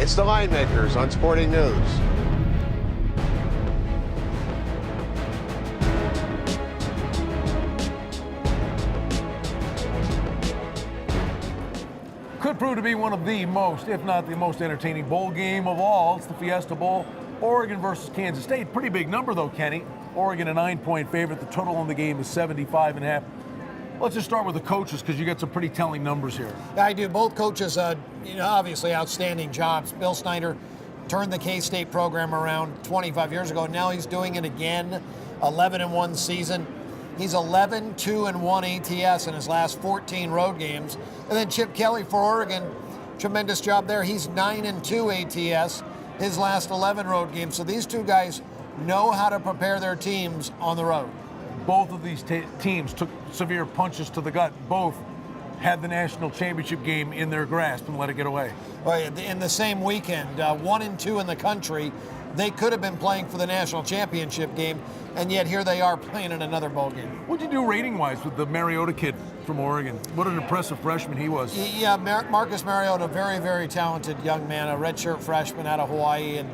It's the Line Makers on Sporting News. Could prove to be one of the most, if not the most entertaining bowl game of all. It's the Fiesta Bowl. Oregon versus Kansas State. Pretty big number though, Kenny. Oregon a 9-point favorite. The total on the game is 75.5. Let's just start with the coaches because you got some pretty telling numbers here. I do. Both coaches, obviously outstanding jobs. Bill Snyder turned the K-State program around 25 years ago. Now he's doing it again. 11-1 season. He's 11-2-1 ATS in his last 14 road games. And then Chip Kelly for Oregon, tremendous job there. He's 9-2 ATS his last 11 road games. So these two guys know how to prepare their teams on the road. Both of these teams took severe punches to the gut. Both had the national championship game in their grasp and let it get away. Well, in the same weekend, 1-2 in the country. They could have been playing for the national championship game, and yet here they are playing in another bowl game. What'd you do rating-wise with the Mariota kid from Oregon? What an impressive freshman he was. Yeah, Marcus Mariota, very, very talented young man, a redshirt freshman out of Hawaii, and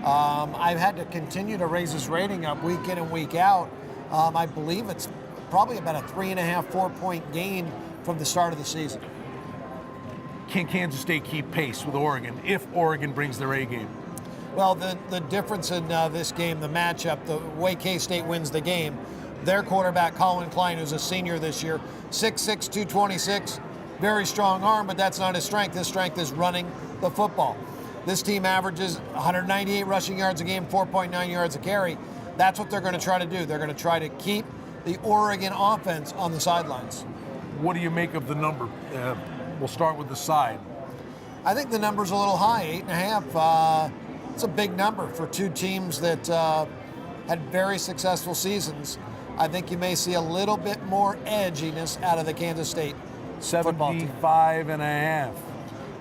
I've had to continue to raise his rating up week in and week out. I believe it's probably about a 3.5, 4-point gain from the start of the season. Can Kansas State keep pace with Oregon if Oregon brings their A game? Well, the difference in this game, the matchup, the way K-State wins the game, their quarterback, Colin Klein, who's a senior this year, 6'6", 226, very strong arm, but that's not his strength. His strength is running the football. This team averages 198 rushing yards a game, 4.9 yards a carry. That's what they're going to try to do. They're going to try to keep the Oregon offense on the sidelines. What do you make of the number? We'll start with the side. I think the number's a little high, 8.5. It's a big number for two teams that had very successful seasons. I think you may see a little bit more edginess out of the Kansas State football team. 75.5.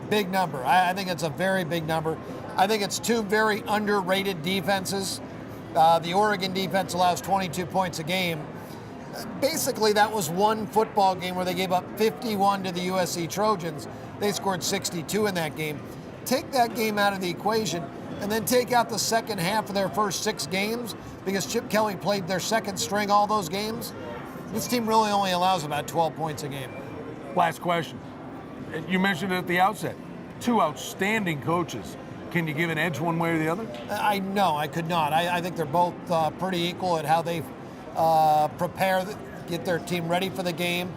Big number. I think it's a very big number. I think it's two very underrated defenses. The Oregon defense allows 22 points a game. Basically, that was one football game where they gave up 51 to the USC Trojans. They scored 62 in that game. Take that game out of the equation, and then take out the second half of their first 6 games, because Chip Kelly played their second string all those games. This team really only allows about 12 points a game. Last question. You mentioned it at the outset. Two outstanding coaches. Can you give an edge one way or the other? No, I could not. I think they're both pretty equal at how they prepare, get their team ready for the game,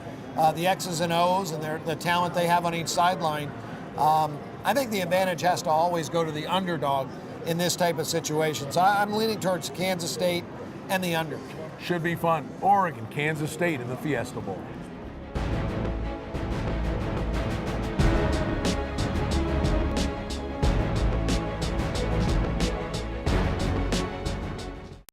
the X's and O's, and the talent they have on each sideline. I think the advantage has to always go to the underdog in this type of situation. So I'm leaning towards Kansas State and the under. Should be fun. Oregon, Kansas State in the Fiesta Bowl.